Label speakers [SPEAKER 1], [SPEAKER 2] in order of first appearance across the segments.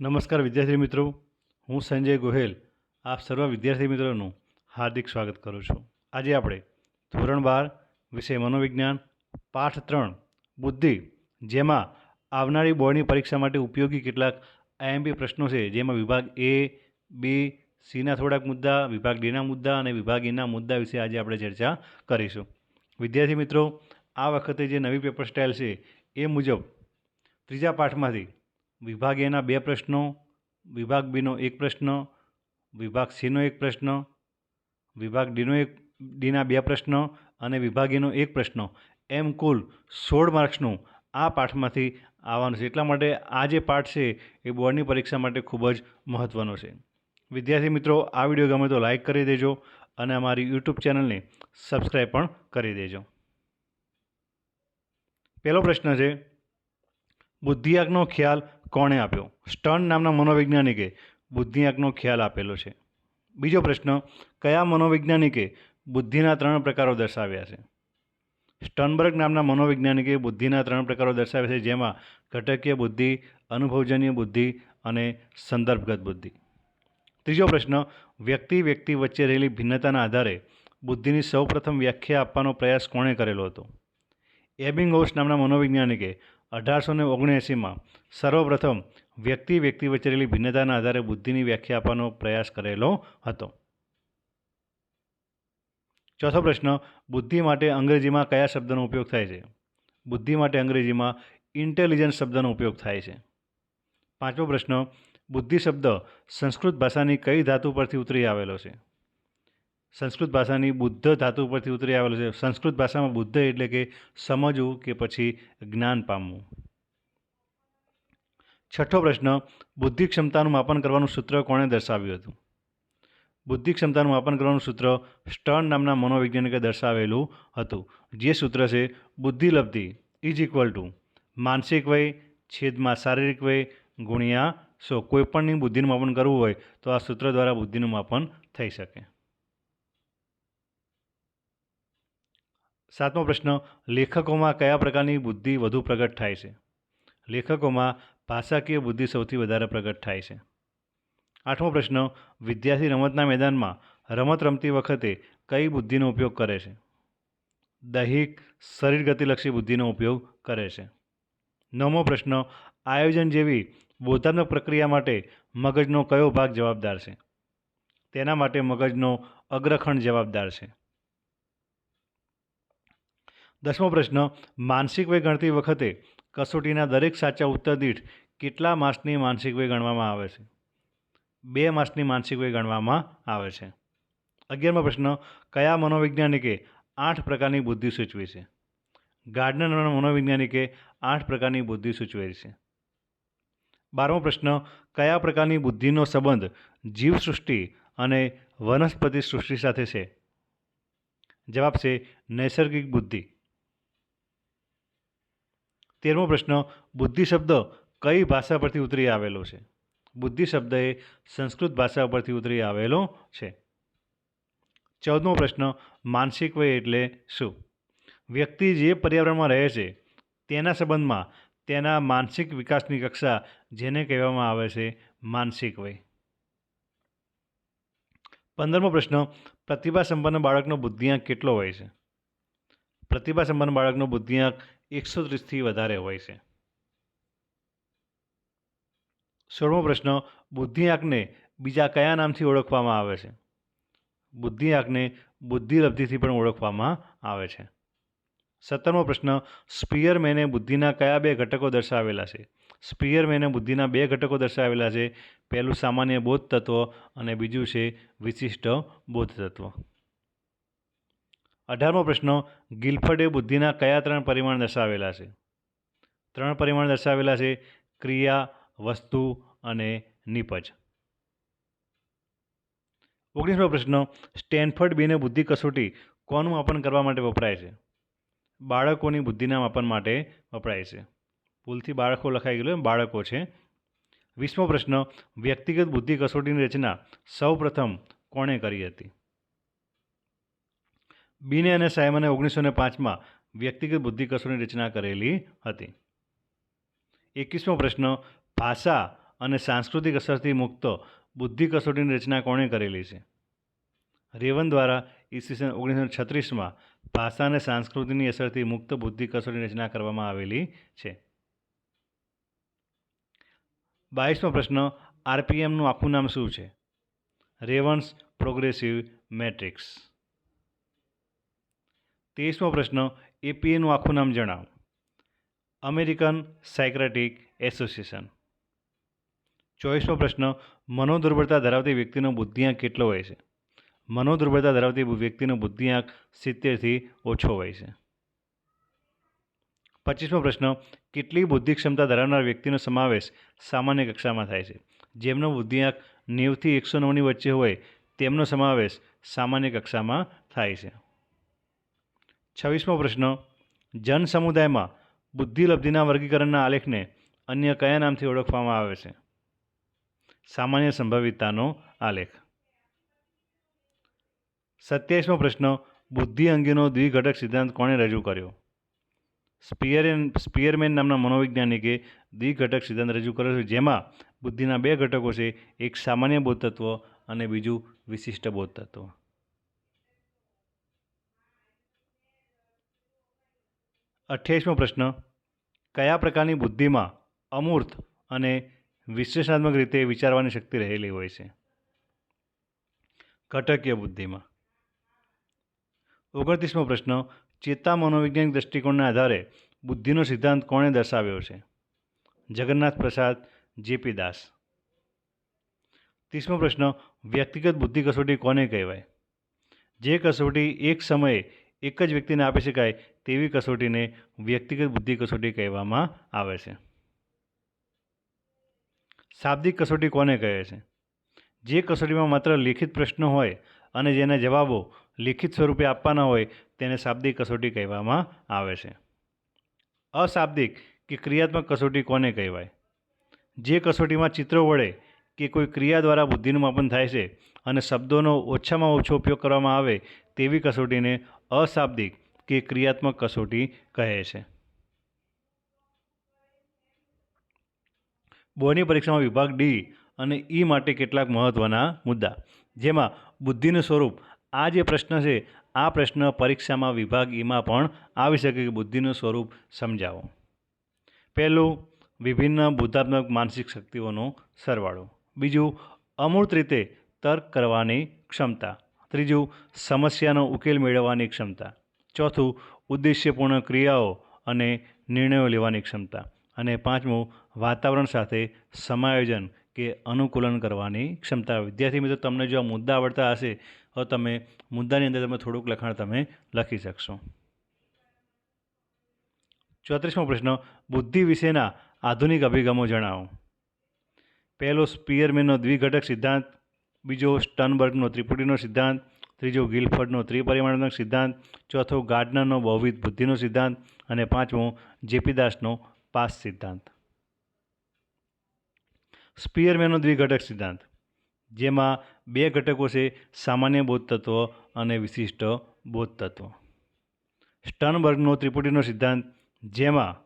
[SPEAKER 1] નમસ્કાર વિદ્યાર્થી મિત્રો, હું સંજય ગોહેલ આપ સર્વ વિદ્યાર્થી મિત્રોનું હાર્દિક સ્વાગત કરું છું. આજે આપણે ધોરણ 12 વિષય મનોવિજ્ઞાન પાઠ 3 બુદ્ધિ, જેમાં આવનારી બોર્ડની પરીક્ષા માટે ઉપયોગી કેટલાક આઈએમપી પ્રશ્નો છે, જેમાં વિભાગ એ, બી, સીના થોડાક મુદ્દા, વિભાગ ડીના મુદ્દા અને વિભાગ એના મુદ્દા વિશે આજે આપણે ચર્ચા કરીશું. વિદ્યાર્થી મિત્રો, આ વખતે જે નવી પેપર સ્ટાઇલ છે એ મુજબ ત્રીજા પાઠમાંથી વિભાગ એના 2 પ્રશ્નો, વિભાગ બીનો 1 પ્રશ્ન, વિભાગ સીનો 1 પ્રશ્ન, વિભાગ ડીના 2 પ્રશ્નો અને વિભાગ એનો 1 પ્રશ્ન, એમ કુલ 16 માર્ક્સનું આ પાઠમાંથી આવવાનું છે. એટલા માટે આ જે પાઠ છે એ બોર્ડની પરીક્ષા માટે ખૂબ જ મહત્ત્વનો છે. વિદ્યાર્થી મિત્રો, આ વિડીયો ગમે તો લાઈક કરી દેજો અને અમારી યુટ્યુબ ચેનલને સબસ્ક્રાઈબ પણ કરી દેજો. પહેલો પ્રશ્ન છે, બુદ્ધિઆંકનો ખ્યાલ કોણે આપ્યો? સ્ટર્ન નામના મનોવૈજ્ઞાનિકે બુદ્ધિઆંકનો ખ્યાલ આપેલો છે. બીજો પ્રશ્ન, કયા મનોવૈજ્ઞાનિકે બુદ્ધિના 3 પ્રકારો દર્શાવ્યા છે? સ્ટર્નબર્ગ નામના મનોવૈજ્ઞાનિકે બુદ્ધિના 3 પ્રકારો દર્શાવ્યા છે, જેમાં ઘટકીય બુદ્ધિ, અનુભવજન્ય બુદ્ધિ અને સંદર્ભગત બુદ્ધિ. ત્રીજો પ્રશ્ન, વ્યક્તિ વચ્ચે રહેલી ભિન્નતાના આધારે બુદ્ધિની સૌપ્રથમ વ્યાખ્યા આપવાનો પ્રયાસ કોણે કરેલો હતો? એબિંગહોસ નામના મનોવૈજ્ઞાનિકે 1879માં સર્વપ્રથમ વ્યક્તિ વચ્ચે રહેલી ભિન્નતાના આધારે બુદ્ધિની વ્યાખ્યા આપવાનો પ્રયાસ કરેલો હતો. ચોથો પ્રશ્ન, બુદ્ધિ માટે અંગ્રેજીમાં કયા શબ્દનો ઉપયોગ થાય છે? બુદ્ધિ માટે અંગ્રેજીમાં ઇન્ટેલિજન્સ શબ્દનો ઉપયોગ થાય છે. પાંચમો પ્રશ્ન, બુદ્ધિ શબ્દ સંસ્કૃત ભાષાની કઈ ધાતુ પરથી ઉતરી આવેલો છે? સંસ્કૃત ભાષાની બુદ્ધ ધાતુ પરથી ઉતરી આવેલો છે. સંસ્કૃત ભાષામાં બુદ્ધ એટલે કે સમજવું કે પછી જ્ઞાન પામવું. છઠ્ઠો પ્રશ્ન, બુદ્ધિ ક્ષમતાનું માપન કરવાનું સૂત્ર કોણે દર્શાવ્યું હતું? બુદ્ધિ ક્ષમતાનું માપન કરવાનું સૂત્ર સ્ટર્ન નામના મનોવૈજ્ઞાનિકે દર્શાવેલું હતું. જે સૂત્ર છે, બુદ્ધિલબ્ધિ ઇઝ ઇક્વલ ટુ માનસિક વય છેદમાં શારીરિક વય ગુણ્યા 100. કોઈપણની બુદ્ધિનું માપન કરવું હોય તો આ સૂત્ર દ્વારા બુદ્ધિનું માપન થઈ શકે. સાતમો પ્રશ્ન, લેખકોમાં કયા પ્રકારની બુદ્ધિ વધુ પ્રગટ થાય છે? લેખકોમાં ભાષાકીય બુદ્ધિ સૌથી વધારે પ્રગટ થાય છે. આઠમો પ્રશ્ન, વિદ્યાર્થી રમતના મેદાનમાં રમત રમતી વખતે કઈ બુદ્ધિનો ઉપયોગ કરે છે? દૈહિક શરીર ગતિલક્ષી બુદ્ધિનો ઉપયોગ કરે છે. નવમો પ્રશ્ન, આયોજન જેવી બોધાત્મક પ્રક્રિયા માટે મગજનો કયો ભાગ જવાબદાર છે? તેના માટે મગજનો અગ્રખંડ જવાબદાર છે. 10મો પ્રશ્ન, માનસિક વય ગણતી વખતે કસોટીના દરેક સાચા ઉત્તર દીઠ કેટલા માસની માનસિક વય ગણવામાં આવે છે? 2 માસની માનસિક વય ગણવામાં આવે છે. 11મો પ્રશ્ન, કયા મનોવૈજ્ઞાનિકે 8 પ્રકારની બુદ્ધિ સૂચવી છે? ગાર્ડનર નામના મનોવૈજ્ઞાનિકે 8 પ્રકારની બુદ્ધિ સૂચવેલી છે. 12મો પ્રશ્ન, કયા પ્રકારની બુદ્ધિનો સંબંધ જીવસૃષ્ટિ અને વનસ્પતિ સૃષ્ટિ સાથે છે? જવાબ છે નૈસર્ગિક બુદ્ધિ. 13મો પ્રશ્ન, બુદ્ધિ શબ્દ કઈ ભાષા પરથી ઉતરી આવેલો છે? બુદ્ધિ શબ્દ એ સંસ્કૃત ભાષા પરથી ઉતરી આવેલો છે. 14મો પ્રશ્ન, માનસિક વય એટલે શું? વ્યક્તિ જે પર્યાવરણમાં રહે છે તેના સંબંધમાં તેના માનસિક વિકાસની કક્ષા, જેને કહેવામાં આવે છે માનસિક વય. 15મો પ્રશ્ન, પ્રતિભા સંપન્ન બાળકનો બુદ્ધિઆંક કેટલો હોય છે? પ્રતિભા સંપન્ન બાળકનો બુદ્ધિઆંક 130થી વધારે હોય છે. 16મો પ્રશ્ન, બુદ્ધિઆંકને બીજા કયા નામથી ઓળખવામાં આવે છે? બુદ્ધિઆંકને બુદ્ધિલબ્ધિથી પણ ઓળખવામાં આવે છે. 17મો પ્રશ્ન, સ્પિયરમેને બુદ્ધિના કયા 2 ઘટકો દર્શાવેલા છે? સ્પિયરમેને બુદ્ધિના 2 ઘટકો દર્શાવેલા છે. પહેલું સામાન્ય બોધ તત્વ અને બીજું છે વિશિષ્ટ બોધ તત્વ. 18મો પ્રશ્ન, ગિલફર્ડે બુદ્ધિના કયા 3 પરિમાણ દર્શાવેલા છે? 3 પરિમાણ દર્શાવેલા છે: ક્રિયા, વસ્તુ અને નિપજ. 19મો પ્રશ્ન, સ્ટેનફોર્ડ બીને બુદ્ધિ કસોટી કોનું માપન કરવા માટે વપરાય છે? બાળકોની બુદ્ધિના માપન માટે વપરાય છે. ભૂલથી બાળકો લખાઈ ગયેલું, બાળકો છે. 20મો પ્રશ્ન, વ્યક્તિગત બુદ્ધિ કસોટીની રચના સૌ પ્રથમ કોણે કરી હતી? બીને અને સાયમને 1905માં વ્યક્તિગત બુદ્ધિ કસોટીની રચના કરેલી હતી. 21મો પ્રશ્ન, ભાષા અને સાંસ્કૃતિક અસરથી મુક્ત બુદ્ધિ કસોટીની રચના કોણે કરેલી છે? રેવન દ્વારા ઈસવીસન 1936માં ભાષા અને સંસ્કૃતિની અસરથી મુક્ત બુદ્ધિ કસોટીની રચના કરવામાં આવેલી છે. 22મો પ્રશ્ન, આરપીએમનું આખું નામ શું છે? રેવન્સ પ્રોગ્રેસિવ મેટ્રિક્સ. 23મો પ્રશ્ન, એપીએનું આખું નામ જણાવો. American સાયક્રેટિક association. 24મો પ્રશ્ન, મનોદુર્બળતા ધરાવતી વ્યક્તિનો બુદ્ધિઆંક કેટલો હોય છે? મનોદુર્બળતા ધરાવતી વ્યક્તિનો બુદ્ધિઆંક 70થી ઓછો હોય છે. 25મો પ્રશ્ન, કેટલી બુદ્ધિ ક્ષમતા ધરાવનાર વ્યક્તિનો સમાવેશ સામાન્ય કક્ષામાં થાય છે? જેમનો બુદ્ધિઆંક 90થી 109ની વચ્ચે હોય તેમનો સમાવેશ સામાન્ય કક્ષામાં થાય છે. 26મો પ્રશ્ન, જન સમુદાયમાં બુદ્ધિલબ્ધિના વર્ગીકરણના આલેખને અન્ય કયા નામથી ઓળખવામાં આવે છે? સામાન્ય સંભવિતતાનો આલેખ. 27મો પ્રશ્ન, બુદ્ધિ અંગેનો દ્વિઘટક સિદ્ધાંત કોણે રજૂ કર્યો? સ્પિયરમેન નામના મનોવૈજ્ઞાનિકે દ્વિઘટક સિદ્ધાંત રજૂ કર્યો છે, જેમાં બુદ્ધિના બે ઘટકો છે, એક સામાન્ય બોધતત્વ અને બીજું વિશિષ્ટ બોધતત્વ. 28મો પ્રશ્ન, કયા પ્રકારની બુદ્ધિમાં અમૂર્ત અને વિશ્લેષણાત્મક રીતે વિચારવાની શક્તિ રહેલી હોય છે? ઘટકીય બુદ્ધિમાં. 29મો પ્રશ્ન, ચેતા મનોવૈજ્ઞાનિક દૃષ્ટિકોણના આધારે બુદ્ધિનો સિદ્ધાંત કોણે દર્શાવ્યો છે? જગન્નાથ પ્રસાદ જેપી દાસ. 30મો પ્રશ્ન, વ્યક્તિગત બુદ્ધિ કસોટી કોને કહેવાય? જે કસોટી એક સમયે એક જ વ્યક્તિને આપી શકાય તેવી કસોટીને વ્યક્તિગત બુદ્ધિ કસોટી કહેવામાં આવે છે. શાબ્દિક કસોટી કોને કહે છે? જે કસોટીમાં માત્ર લેખિત પ્રશ્નો હોય અને જેના જવાબો લેખિત સ્વરૂપે આપવાના હોય તેને શાબ્દિક કસોટી કહેવામાં આવે છે. અશાબ્દિક કે ક્રિયાત્મક કસોટી કોને કહેવાય? જે કસોટીમાં ચિત્રો વડે કે કોઈ ક્રિયા દ્વારા બુદ્ધિનું માપન થાય છે અને શબ્દોનો ઓછામાં ઓછો ઉપયોગ કરવામાં આવે તેવી કસોટીને અશાબ્દિક કે ક્રિયાત્મક કસોટી કહે છે. બોર્ડની પરીક્ષામાં વિભાગ ડી અને ઈ માટે કેટલાક મહત્વના મુદ્દા, જેમાં બુદ્ધિનું સ્વરૂપ, આ જે પ્રશ્ન છે આ પ્રશ્ન પરીક્ષામાં વિભાગ ઈમાં પણ આવી શકે કે બુદ્ધિનું સ્વરૂપ સમજાવો. પહેલું, વિભિન્ન બુદ્ધાત્મક માનસિક શક્તિઓનો સરવાળો. બીજું, અમૂર્ત રીતે તર્ક કરવાની ક્ષમતા. ત્રીજું, સમસ્યાનો ઉકેલ મેળવવાની ક્ષમતા. ચોથું, ઉદ્દેશ્યપૂર્ણ ક્રિયાઓ અને નિર્ણયો લેવાની ક્ષમતા. અને પાંચમું, વાતાવરણ સાથે સમાયોજન કે અનુકૂલન કરવાની ક્ષમતા. વિદ્યાર્થી મિત્રો, તમને જો આ મુદ્દા આવડતા હશે તો તમે મુદ્દાની અંદર તમે થોડુંક લખાણ તમે લખી શકશો. 34મો પ્રશ્ન, બુદ્ધિ વિશેના આધુનિક અભિગમો જણાવો. પહેલો, સ્પિયરમેનનો દ્વિઘટક સિદ્ધાંત. બીજો, સ્ટર્નબર્ગનો ત્રિપુટીનો સિદ્ધાંત. ત્રીજો, ગિલફર્ડનો ત્રિપરિમાણાત્મક સિદ્ધાંત. ચોથો, ગાર્ડનરનો બહુવિધ બુદ્ધિનો સિદ્ધાંત. અને પાંચમો, જેપી દાસનો પાસ સિદ્ધાંત. સ્પિયરમેનનો દ્વિઘટક સિદ્ધાંત, જેમાં બે ઘટકો છે, સામાન્ય બોધતત્વ અને વિશિષ્ટ બોધતત્વ. સ્ટર્નબર્ગનો ત્રિપુટીનો સિદ્ધાંત, જેમાં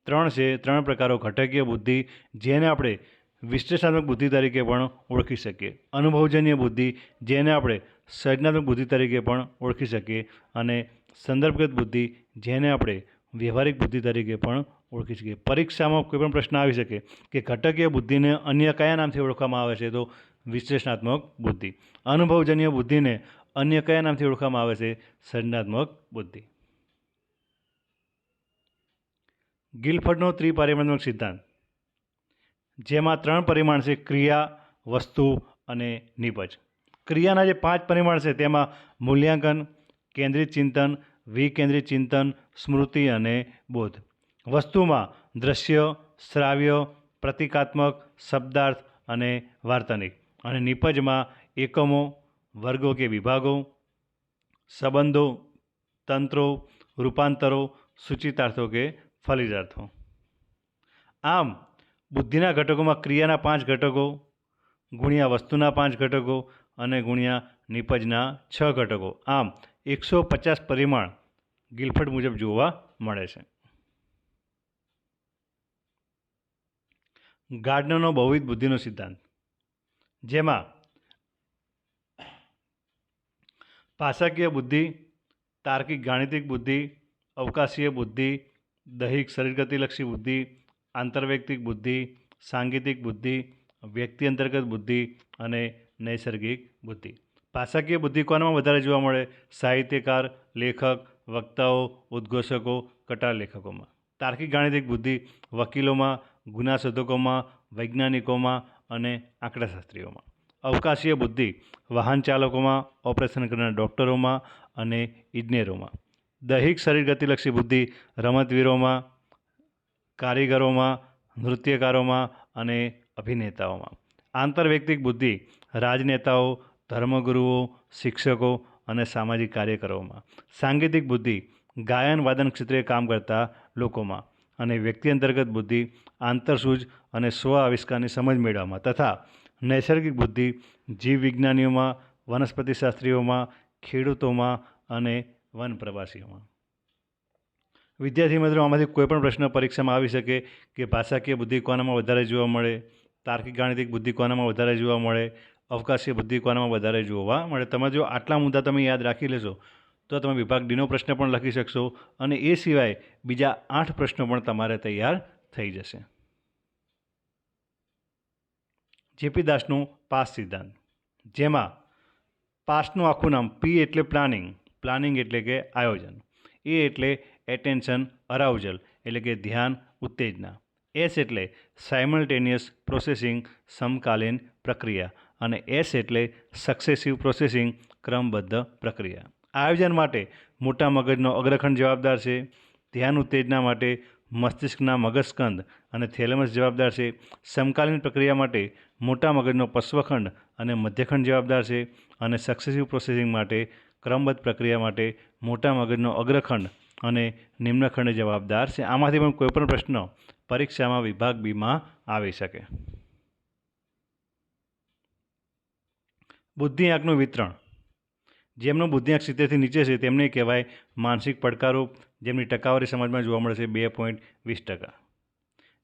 [SPEAKER 1] ત્રણ પ્રકારો: ઘટકીય બુદ્ધિ, જેને આપણે વિશ્લેષણાત્મક બુદ્ધિ તરીકે પણ ઓળખી શકીએ, અનુભવજન્ય બુદ્ધિ, જેને આપણે સર્જનાત્મક બુદ્ધિ તરીકે પણ ઓળખી શકીએ, અને સંદર્ભગત બુદ્ધિ, જેને આપણે વ્યવહારિક બુદ્ધિ તરીકે પણ ઓળખી શકીએ. પરીક્ષામાં કોઈ પણ પ્રશ્ન આવી શકે કે ઘટકીય બુદ્ધિને અન્ય કયા નામથી ઓળખવામાં આવે છે? તો વિશ્લેષણાત્મક બુદ્ધિ. અનુભવજન્ય બુદ્ધિને અન્ય કયા નામથી ઓળખવામાં આવે છે? સર્જનાત્મક બુદ્ધિ. ગિલફર્ડનો ત્રિપરિમાણાત્મક સિદ્ધાંત, જેમાં 3 પરિમાણ છે: ક્રિયા, વસ્તુ અને નિપજ. ક્રિયાના જે 5 પરિમાણ છે તેમાં મૂલ્યાંકન, કેન્દ્રિત ચિંતન, વિકેન્દ્રિત ચિંતન, સ્મૃતિ અને બોધ. વસ્તુમાં દ્રશ્ય, શ્રાવ્ય, પ્રતિકાત્મક, શબ્દાર્થ અને વાર્તનિક. અને નિપજમાં એકમો, વર્ગો કે વિભાગો, સંબંધો, તંત્રો, રૂપાંતરો, સૂચિતાર્થો કે ફલિતાર્થો. આમ બુદ્ધિના ઘટકોમાં ક્રિયાના 5 ઘટકો ગુણ્યા વસ્તુના 5 ઘટકો અને ગુણ્યા નિપજના 6 ઘટકો. આમ 150 પરિમાણ ગિલફર્ડ મુજબ જોવા મળે છે. ગાર્ડનરનો બહુવિધ બુદ્ધિનો સિદ્ધાંત, જેમાં ભાષાકીય બુદ્ધિ, તાર્કિક ગાણિતિક બુદ્ધિ, અવકાશીય બુદ્ધિ, દૈહિક શરીરગતિલક્ષી બુદ્ધિ, આંતરવૈયક્તિક બુદ્ધિ, સાંગીતિક બુદ્ધિ, વ્યક્તિ અંતર્ગત બુદ્ધિ અને નૈસર્ગિક બુદ્ધિ. ભાષાકીય બુદ્ધિ કોનામાં વધારે જોવા મળે? સાહિત્યકાર, લેખક, વક્તાઓ, ઉદ્ઘોષકો, કટાર લેખકોમાં. તાર્કિક ગાણિતિક બુદ્ધિ વકીલોમાં, ગુના શોધકોમાં, વૈજ્ઞાનિકોમાં અને આંકડાશાસ્ત્રીઓમાં. અવકાશીય બુદ્ધિ વાહન ચાલકોમાં, ઓપરેશન કરનાર ડૉક્ટરોમાં અને ઇજનેરોમાં. દૈહિક શરીરગતિલક્ષી બુદ્ધિ રમતવીરોમાં, કારીગરોમાં, નૃત્યકારોમાં અને અભિનેતાઓમાં. આંતરવૈયક્તિક બુદ્ધિ રાજનેતાઓ, ધર્મગુરુઓ, શિક્ષકો અને સામાજિક કાર્યકરોમાં. સાંગીતિક બુદ્ધિ ગાયન વાદન ક્ષેત્રે કામ કરતા લોકોમાં. અને વ્યક્તિ અંતર્ગત બુદ્ધિ આંતરસૂઝ અને સ્વ આવિષ્કારની સમજ મેળવવામાં. તથા નૈસર્ગિક બુદ્ધિ જીવવિજ્ઞાનીઓમાં, વનસ્પતિશાસ્ત્રીઓમાં, ખેડૂતોમાં અને વન પ્રવાસીઓમાં. વિદ્યાર્થી મિત્રો, આમાંથી કોઈ પણ પ્રશ્ન પરીક્ષામાં આવી શકે કે ભાષાકીય બુદ્ધિ કોનામાં વધારે જોવા મળે, તાર્કિક ગાણિતિક બુદ્ધિ કોનામાં વધારે જોવા મળે, અવકાશીય બુદ્ધિ કોનામાં વધારે જોવા મળે. તમે જો આટલા મુદ્દા તમે યાદ રાખી લેશો તો તમે વિભાગ ડીનો પ્રશ્ન પણ લખી શકશો અને એ સિવાય બીજા 8 પ્રશ્નો પણ તમારે તૈયાર થઈ જશે. જેપી દાસનું પાસ સિદ્ધાંત, જેમાં પાસનું આખું નામ પી એટલે પ્લાનિંગ, પ્લાનિંગ એટલે કે આયોજન, એ એટલે એટેન્શન અરાઉઝલ એટલે કે ધ્યાન ઉત્તેજના, એસ એટલે સાયમલ્ટેનિયસ પ્રોસેસિંગ સમકાલીન પ્રક્રિયા અને એસ એટલે સક્સેસિવ પ્રોસેસિંગ ક્રમબદ્ધ પ્રક્રિયા. આયોજન માટે મોટા મગજનો અગ્રખંડ જવાબદાર છે. ધ્યાન ઉત્તેજના માટે મસ્તિષ્કના મગજસ્કંદ અને થેલેમસ જવાબદાર છે. સમકાલીન પ્રક્રિયા માટે મોટા મગજનો પશ્વખંડ અને મધ્યખંડ જવાબદાર છે. અને સક્સેસિવ પ્રોસેસિંગ માટે ક્રમબદ્ધ પ્રક્રિયા માટે મોટા મગજનો અગ્રખંડ અને નિમ્નખંડ જવાબદાર છે. આમાંથી પણ કોઈપણ પ્રશ્ન પરીક્ષામાં વિભાગ બીમાં આવી શકે. બુદ્ધિઆંકનું વિતરણ, જેમનો બુદ્ધિઆંક 70થી નીચે છે તેમને કહેવાય માનસિક પડકારો, જેમની ટકાવારી સમાજમાં જોવા મળે છે 2.20%.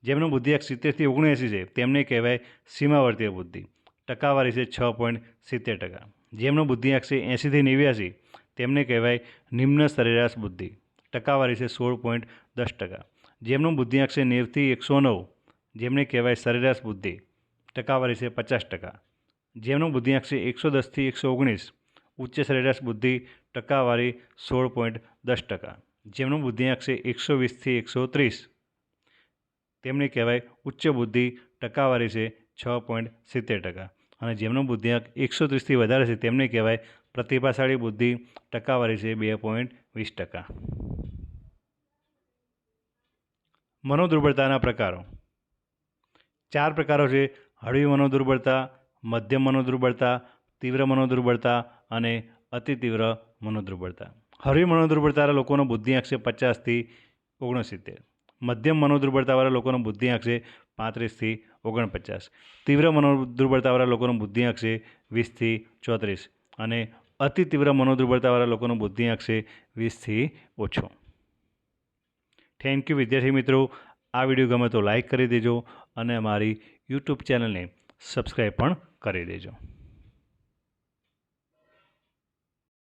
[SPEAKER 1] જેમનો બુદ્ધિઆંક 70થી 79 છે તેમને કહેવાય સીમાવર્તીય બુદ્ધિ, ટકાવારી છે 6.70%. જેમનો બુદ્ધિઆંક છે 80થી 89 તેમને કહેવાય નિમ્ન સરેરાશ બુદ્ધિ, ટકાવારી છે 16.10%. જેમનો બુદ્ધિઆંક છે 90થી 109 જેમને કહેવાય સરેરાશ બુદ્ધિ, ટકાવારી છે 50%. જેમનો બુદ્ધિઆંક છે 110થી 119 ઉચ્ચ સરેરાશ બુદ્ધિ, ટકાવારી 16.10%. જેમનો બુદ્ધિઆંક છે 120થી 130 તેમને કહેવાય ઉચ્ચ બુદ્ધિ, ટકાવારી છે 6.70%. અને જેમનો બુદ્ધિઆંક 130થી વધારે છે તેમને કહેવાય પ્રતિભાશાળી બુદ્ધિ, ટકાવારી છે 2.20%. મનોદુર્બળતાના પ્રકારો 4 પ્રકારો છે: હળવી મનોદુર્બળતા, મધ્યમ મનોદુર્બળતા, તીવ્ર મનોદુર્બળતા અને અતિ તીવ્ર મનોદુર્બળતા. હળવી મનોદુર્બળતાવાળા લોકોનો બુદ્ધિઆંક છે 50થી 69. મધ્યમ મનોદુર્બળતાવાળા લોકોનો બુદ્ધિઆંક છે 35થી 49. તીવ્ર મનોદુર્બળતાવાળા લોકોનો બુદ્ધિઆંક છે 20થી 34 અને અતિ તીવ્ર મનોદુર્બળતાવાળા લોકોનો બુદ્ધિઆંક છે 20થી ઓછો. થેન્ક યુ વિદ્યાર્થી મિત્રો. આ વિડીયો ગમે તો લાઈક કરી દેજો અને અમારી યુટ્યુબ ચેનલને સબસ્ક્રાઈબ પણ કરી દેજો.